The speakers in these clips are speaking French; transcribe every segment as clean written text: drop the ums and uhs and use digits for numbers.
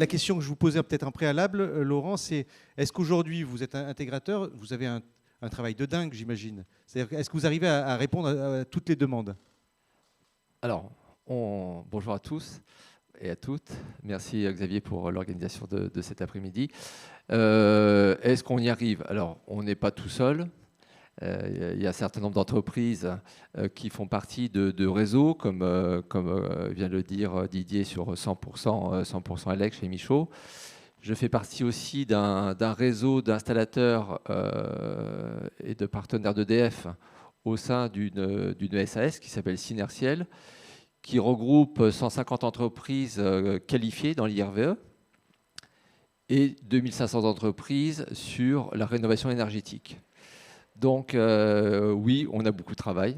la question que je vous posais peut-être en préalable, Laurent, c'est est-ce qu'aujourd'hui, vous êtes un intégrateur, vous avez un travail de dingue, j'imagine. C'est-à-dire, est-ce que vous arrivez à répondre à toutes les demandes? Alors, bonjour à tous et à toutes. Merci Xavier pour l'organisation de cet après-midi. Est-ce qu'on y arrive? Alors, on n'est pas tout seul. Il y a un certain nombre d'entreprises qui font partie de réseaux, comme vient de le dire Didier sur 100% Elec chez Michaud. Je fais partie aussi d'un réseau d'installateurs et de partenaires d'EDF au sein d'une SAS qui s'appelle Synertiel, qui regroupe 150 entreprises qualifiées dans l'IRVE et 2500 entreprises sur la rénovation énergétique. Donc oui, on a beaucoup de travail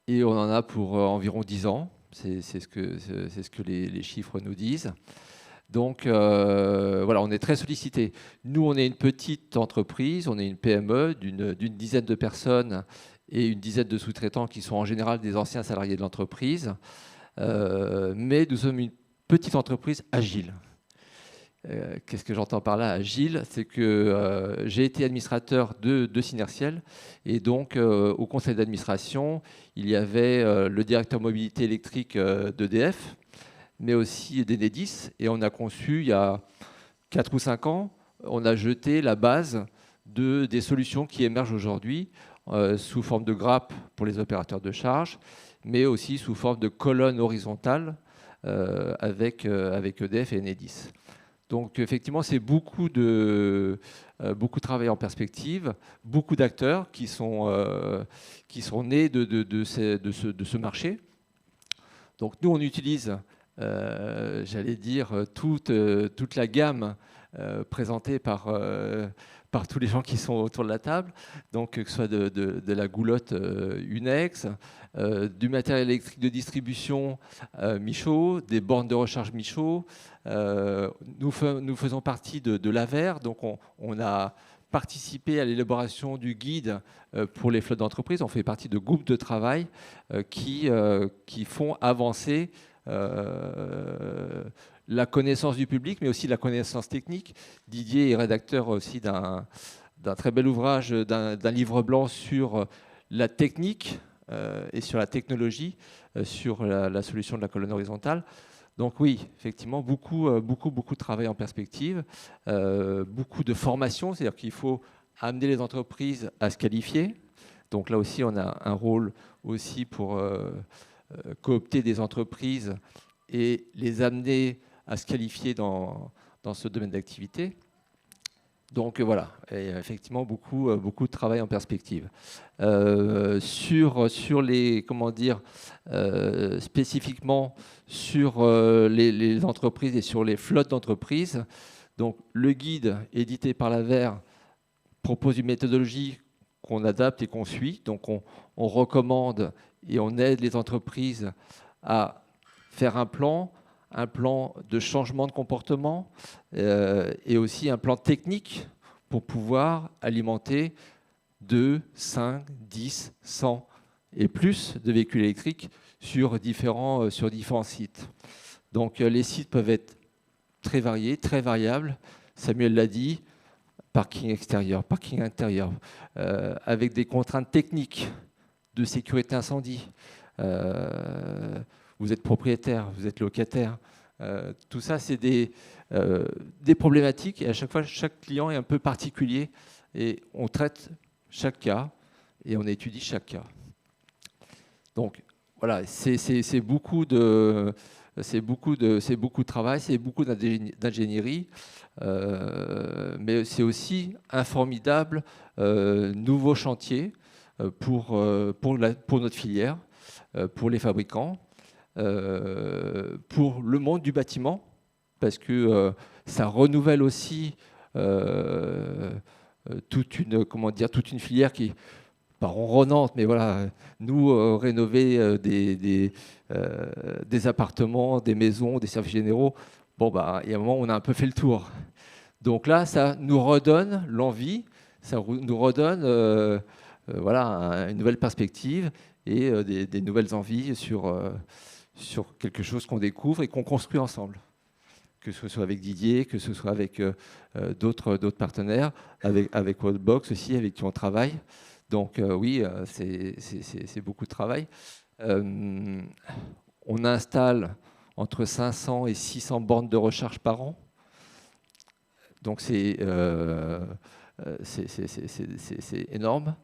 et on en a pour environ 10 ans. C'est ce que les chiffres nous disent. Donc voilà, on est très sollicité. Nous, on est une petite entreprise, on est une PME d'une dizaine de personnes et une dizaine de sous-traitants qui sont en général des anciens salariés de l'entreprise. Mais nous sommes une petite entreprise agile. Qu'est-ce que j'entends par là, agile? C'est que j'ai été administrateur de Synertiel et donc au conseil d'administration, il y avait le directeur mobilité électrique d'EDF, mais aussi d'Enedis. Et on a conçu, il y a 4 ou 5 ans, on a jeté la base des solutions qui émergent aujourd'hui sous forme de grappes pour les opérateurs de charge, mais aussi sous forme de colonnes horizontales avec EDF et Enedis. Donc effectivement, c'est beaucoup de travail en perspective, beaucoup d'acteurs qui sont nés de ce marché. Donc nous, on utilise, j'allais dire, toute la gamme présentée par tous les gens qui sont autour de la table, donc que ce soit de la goulotte Unex, du matériel électrique de distribution Michaud, des bornes de recharge Michaud. Nous faisons partie de l'AVER, donc on a participé à l'élaboration du guide pour les flottes d'entreprise. On fait partie de groupes de travail qui font avancer la connaissance du public, mais aussi la connaissance technique. Didier est rédacteur aussi d'un très bel ouvrage, d'un livre blanc sur la technique et sur la technologie, sur la solution de la colonne horizontale. Donc oui, effectivement, beaucoup de travail en perspective, beaucoup de formation, c'est-à-dire qu'il faut amener les entreprises à se qualifier. Donc là aussi, on a un rôle aussi pour coopter des entreprises et les amener à se qualifier dans ce domaine d'activité. Donc voilà, et effectivement, beaucoup de travail en perspective. Sur les, comment dire, spécifiquement sur les entreprises et sur les flottes d'entreprises, donc le guide édité par l'AVER propose une méthodologie qu'on adapte et qu'on suit. Donc on recommande et on aide les entreprises à faire un plan de changement de comportement et aussi un plan technique pour pouvoir alimenter 2, 5, 10, 100 et plus de véhicules électriques sur différents sites. Donc les sites peuvent être très variés, très variables. Samuel l'a dit, parking extérieur, parking intérieur, avec des contraintes techniques de sécurité incendie. Vous êtes propriétaire, vous êtes locataire. Tout ça, c'est des problématiques. Et à chaque fois, chaque client est un peu particulier. Et on traite chaque cas et on étudie chaque cas. Donc, voilà, c'est beaucoup de travail, c'est beaucoup d'ingénierie. Mais c'est aussi un formidable nouveau chantier pour notre filière, pour les fabricants, pour le monde du bâtiment, parce que ça renouvelle aussi toute une filière qui est pas ronronnante, mais voilà, nous rénover des appartements, des maisons, des services généraux, bon bah il y a un moment où on a un peu fait le tour. Donc là, ça nous redonne l'envie, ça nous redonne voilà, une nouvelle perspective et des nouvelles envies sur quelque chose qu'on découvre et qu'on construit ensemble. que ce soit avec Didier, que ce soit avec d'autres partenaires, avec Worldbox aussi, avec qui on travaille. Donc oui, c'est beaucoup de travail. On installe entre 500 et 600 bornes de recharge par an. Donc c'est énorme.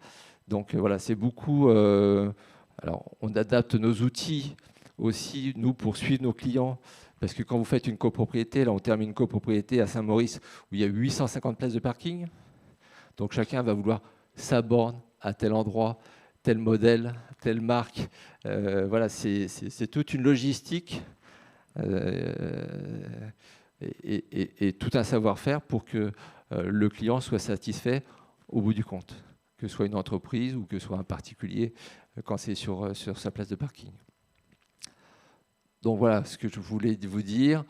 Donc voilà, c'est beaucoup. Alors on adapte nos outils aussi, nous, pour suivre nos clients. Parce que quand vous faites une copropriété, là on termine une copropriété à Saint-Maurice où il y a 850 places de parking. Donc chacun va vouloir sa borne à tel endroit, tel modèle, telle marque. Voilà, c'est toute une logistique et tout un savoir-faire pour que le client soit satisfait au bout du compte, que ce soit une entreprise ou que ce soit un particulier quand c'est sur sa place de parking. Donc voilà ce que je voulais vous dire.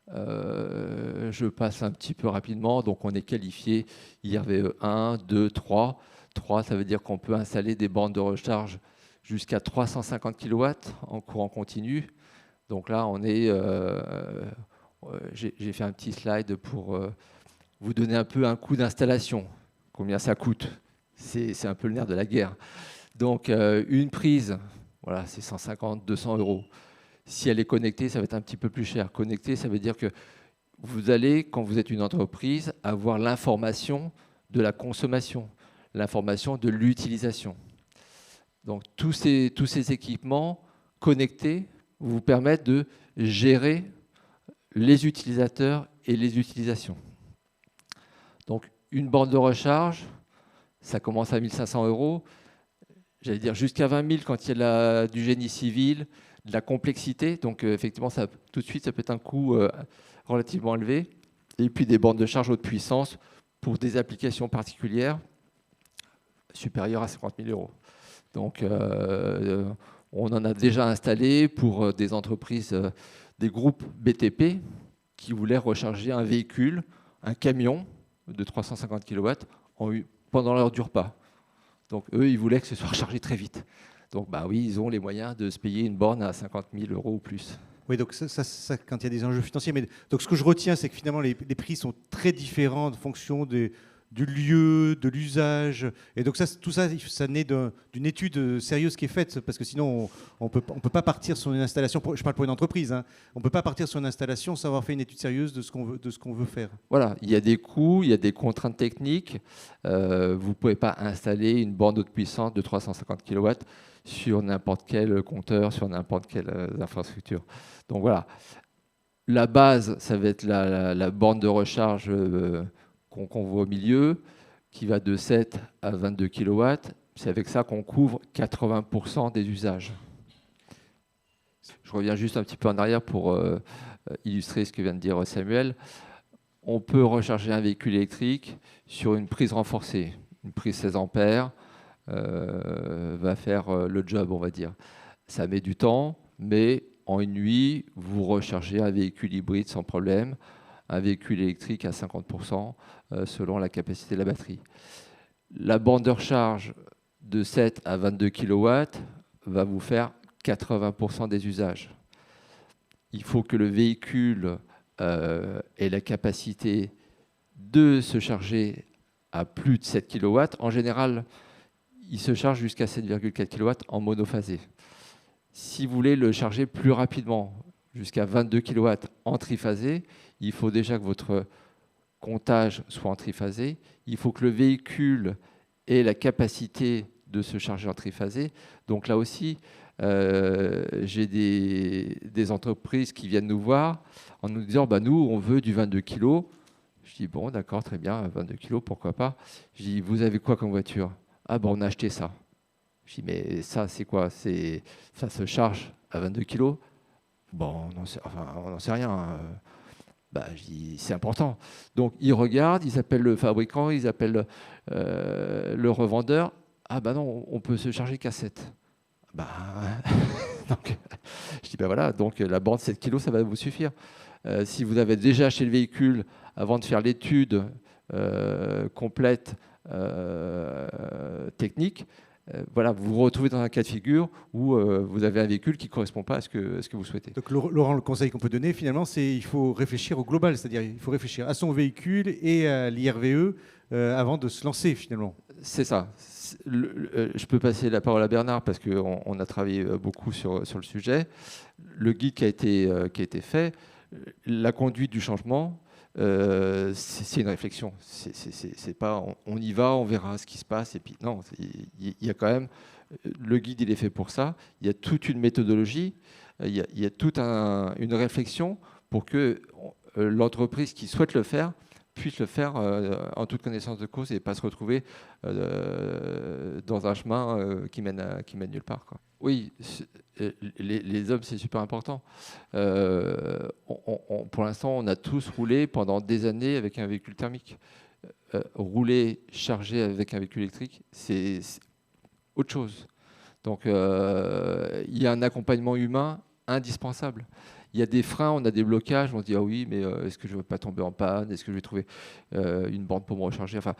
Je passe un petit peu rapidement. Donc on est qualifié IRVE 1, 2, 3. 3, ça veut dire qu'on peut installer des bornes de recharge jusqu'à 350 kW en courant continu. Donc là, on est. J'ai fait un petit slide pour vous donner un peu un coût d'installation. Combien ça coûte? C'est un peu le nerf de la guerre. Donc une prise, voilà, c'est 150, 200 euros. Si elle est connectée, ça va être un petit peu plus cher. Connectée, ça veut dire que vous allez, quand vous êtes une entreprise, avoir l'information de la consommation, l'information de l'utilisation. Donc tous ces équipements connectés vous permettent de gérer les utilisateurs et les utilisations. Donc une borne de recharge, ça commence à 1 500 euros. J'allais dire jusqu'à 20 000 quand il y a du génie civil, de la complexité. Donc effectivement, ça, tout de suite, ça peut être un coût relativement élevé. Et puis des bornes de charge haute puissance pour des applications particulières supérieures à 50 000 euros. Donc on en a déjà installé pour des entreprises, des groupes BTP qui voulaient recharger un véhicule, un camion de 350 kW pendant l'heure du repas. Donc eux, ils voulaient que ce soit rechargé très vite. Donc bah oui, ils ont les moyens de se payer une borne à 50 000 euros ou plus. Oui, donc ça, quand il y a des enjeux financiers. Mais donc ce que je retiens, c'est que finalement, les prix sont très différents en fonction du lieu, de l'usage. Et donc tout ça, ça naît d'une étude sérieuse qui est faite, parce que sinon, on peut pas partir sur une installation, je parle pour une entreprise, hein, on ne peut pas partir sur une installation sans avoir fait une étude sérieuse de ce qu'on veut faire. Voilà, il y a des coûts, il y a des contraintes techniques. Vous ne pouvez pas installer une borne haute puissance de 350 kW sur n'importe quel compteur, sur n'importe quelle infrastructure. Donc voilà, la base, ça va être la borne de recharge qu'on voit au milieu, qui va de 7 à 22 kW. C'est avec ça qu'on couvre 80% des usages. Je reviens juste un petit peu en arrière pour illustrer ce que vient de dire Samuel. On peut recharger un véhicule électrique sur une prise renforcée. Une prise 16 ampères va faire le job, on va dire. Ça met du temps, mais en une nuit, vous rechargez un véhicule hybride sans problème, un véhicule électrique à 50% selon la capacité de la batterie. La borne de recharge de 7 à 22 kW va vous faire 80% des usages. Il faut que le véhicule ait la capacité de se charger à plus de 7 kW. En général, il se charge jusqu'à 7,4 kW en monophasé. Si vous voulez le charger plus rapidement, jusqu'à 22 kW en triphasé, il faut déjà que votre comptage soit en triphasé. Il faut que le véhicule ait la capacité de se charger en triphasé. Donc là aussi, j'ai des entreprises qui viennent nous voir en nous disant bah, nous, on veut du 22 kg. Je dis bon, d'accord, très bien, 22 kg, pourquoi pas. Je dis vous avez quoi comme voiture? Ah, ben on a acheté ça. Je dis mais ça, c'est quoi? Ça se charge à 22 kg? Bon, on n'en sait rien. Bah, je dis c'est important. Donc ils regardent, ils appellent le fabricant, ils appellent le revendeur. Ah ben non, on peut se charger qu'à 7. Bah, donc, je dis ben voilà, donc la borne 7 kg, ça va vous suffire. Si vous avez déjà acheté le véhicule avant de faire l'étude complète technique, voilà, vous vous retrouvez dans un cas de figure où vous avez un véhicule qui ne correspond pas à ce que vous souhaitez. Donc Laurent, le conseil qu'on peut donner finalement, c'est il faut réfléchir au global, c'est-à-dire il faut réfléchir à son véhicule et à l'IRVE avant de se lancer finalement. C'est ça. Je peux passer la parole à Bernard parce qu'on a travaillé beaucoup sur le sujet. Le guide qui a été fait, la conduite du changement, c'est une réflexion. C'est pas on y va, on verra ce qui se passe. Et puis non, il y a quand même le guide, il est fait pour ça. Il y a toute une méthodologie, il y a toute une réflexion pour que l'entreprise qui souhaite le faire puisse le faire en toute connaissance de cause et pas se retrouver dans un chemin qui mène nulle part, quoi. Oui, les hommes, c'est super important. Pour l'instant, on a tous roulé pendant des années avec un véhicule thermique. Rouler chargé avec un véhicule électrique, c'est autre chose. Donc, il y a un accompagnement humain indispensable. Il y a des freins, on a des blocages, on se dit ah oui, mais est-ce que je ne vais pas tomber en panne? Est-ce que je vais trouver une borne pour me recharger? Enfin,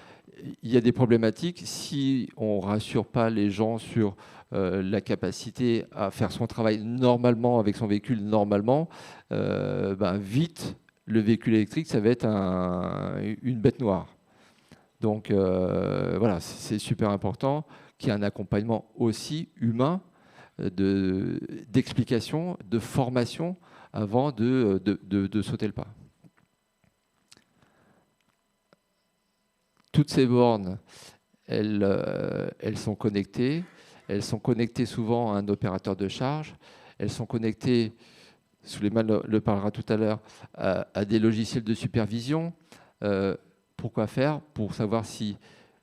il y a des problématiques. Si on ne rassure pas les gens sur la capacité à faire son travail normalement avec son véhicule normalement, vite, le véhicule électrique, ça va être une bête noire. Donc voilà, c'est super important qu'il y ait un accompagnement aussi humain d'explication, de formation avant de sauter le pas. Toutes ces bornes, elles sont connectées. Elles sont connectées souvent à un opérateur de charge. Elles sont connectées, Souleymane le parlera tout à l'heure, à des logiciels de supervision. Pourquoi faire? Pour savoir si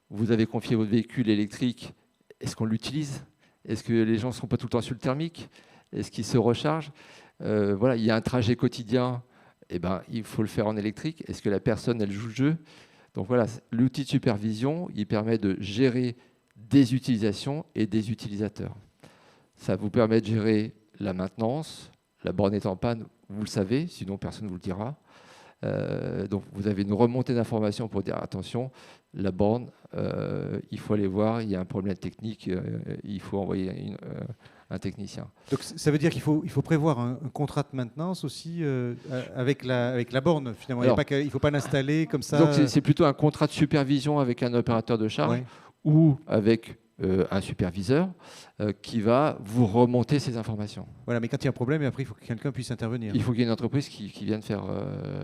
vous avez confié votre véhicule électrique, est-ce qu'on l'utilise? Est-ce que les gens ne sont pas tout le temps sur le thermique? Est-ce qu'ils se rechargent? Voilà, il y a un trajet quotidien, il faut le faire en électrique. Est-ce que la personne, elle joue le jeu? Donc voilà, l'outil de supervision, il permet de gérer des utilisations et des utilisateurs. Ça vous permet de gérer la maintenance. La borne est en panne, vous le savez, sinon personne ne vous le dira. Donc vous avez une remontée d'informations pour dire attention, la borne, il faut aller voir, il y a un problème technique, il faut envoyer un technicien. Donc ça veut dire qu'il faut prévoir un contrat de maintenance aussi avec la borne finalement. Alors, il ne faut pas l'installer comme ça. Donc c'est plutôt un contrat de supervision avec un opérateur de charge ou avec un superviseur qui va vous remonter ces informations. Voilà, mais quand il y a un problème, après, il faut que quelqu'un puisse intervenir. Il faut qu'il y ait une entreprise qui vienne faire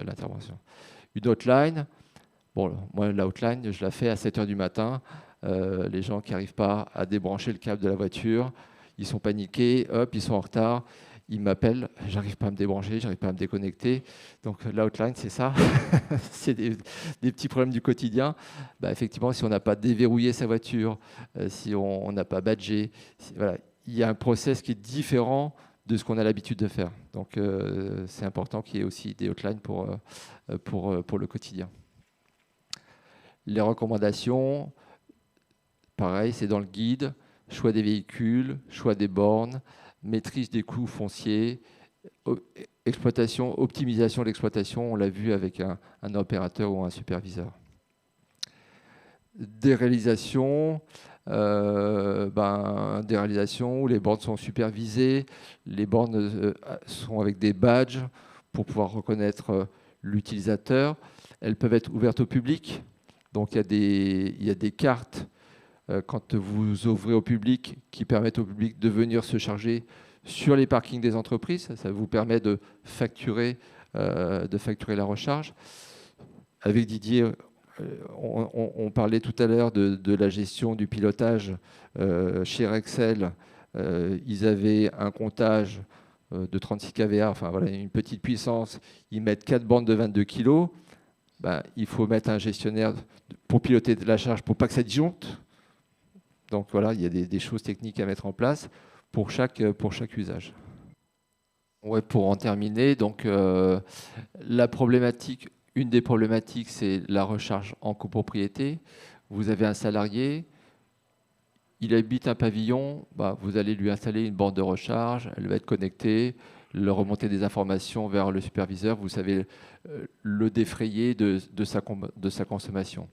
l'intervention. Une hotline, bon, moi, la hotline, je la fais à 7 h du matin. Les gens qui n'arrivent pas à débrancher le câble de la voiture, ils sont paniqués, hop, ils sont en retard. Ils m'appellent, j'arrive pas à me débrancher, j'arrive pas à me déconnecter. Donc la hotline, c'est ça. C'est des petits problèmes du quotidien. Effectivement, si on n'a pas déverrouillé sa voiture, si on n'a pas badgé, voilà, il y a un process qui est différent de ce qu'on a l'habitude de faire. Donc c'est important qu'il y ait aussi des hotlines pour le quotidien. Les recommandations, pareil, c'est dans le guide. Choix des véhicules, choix des bornes, maîtrise des coûts fonciers, exploitation, optimisation de l'exploitation, on l'a vu avec un opérateur ou un superviseur. Des réalisations, des réalisations où les bornes sont supervisées, les bornes sont avec des badges pour pouvoir reconnaître l'utilisateur. Elles peuvent être ouvertes au public, donc il y a des cartes quand vous ouvrez au public, qui permettent au public de venir se charger sur les parkings des entreprises. Ça vous permet de facturer la recharge. Avec Didier, on parlait tout à l'heure de la gestion du pilotage chez Rexel. Ils avaient un comptage de 36 kVA, enfin voilà, une petite puissance. Ils mettent 4 bandes de 22 kg. Il faut mettre un gestionnaire pour piloter de la charge pour pas que ça disjoncte. Donc voilà, il y a des choses techniques à mettre en place pour chaque usage. Ouais, pour en terminer, donc une des problématiques, c'est la recharge en copropriété. Vous avez un salarié, il habite un pavillon, vous allez lui installer une borne de recharge, elle va être connectée, le remonter des informations vers le superviseur, vous savez le défrayer de sa consommation.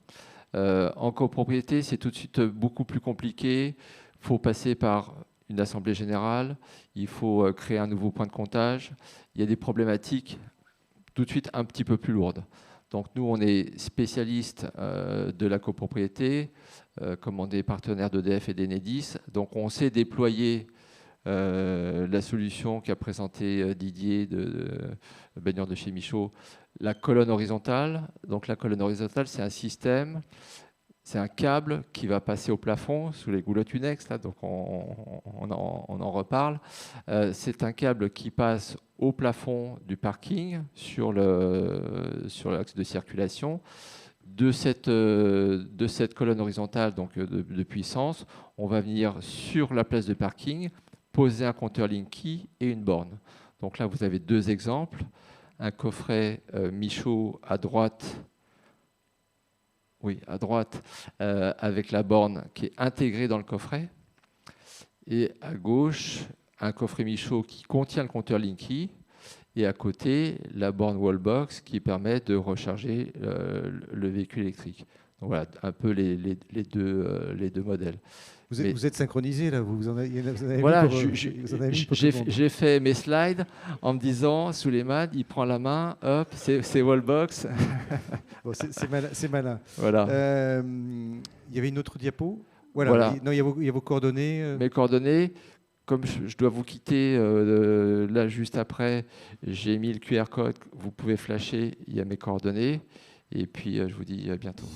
En copropriété, c'est tout de suite beaucoup plus compliqué. Il faut passer par une assemblée générale, il faut créer un nouveau point de comptage. Il y a des problématiques tout de suite un petit peu plus lourdes. Donc nous, on est spécialistes de la copropriété, comme on est partenaire d'EDF et d'Enedis. Donc on sait déployer la solution qu'a présentée Didier baigneur de chez Michaud, la colonne horizontale. Donc la colonne horizontale, c'est un système, c'est un câble qui va passer au plafond sous les goulottes Unex, là, donc on en reparle. C'est un câble qui passe au plafond du parking sur l'axe de circulation. De cette colonne horizontale donc de puissance, on va venir sur la place de parking, poser un compteur Linky et une borne. Donc là, vous avez deux exemples. Un coffret Michaud à droite, avec la borne qui est intégrée dans le coffret. Et à gauche, un coffret Michaud qui contient le compteur Linky. Et à côté, la borne Wallbox qui permet de recharger le véhicule électrique. Donc voilà, un peu les deux modèles. Vous êtes synchronisé là, vous en avez voilà, j'ai fait mes slides en me disant, Souleymane, il prend la main, hop, c'est Wallbox. Bon, c'est malin. Voilà. Il y avait une autre diapo. Voilà. Non, il y a vos coordonnées. Mes coordonnées. Comme je dois vous quitter là juste après, j'ai mis le QR code, vous pouvez flasher, il y a mes coordonnées. Et puis je vous dis à bientôt.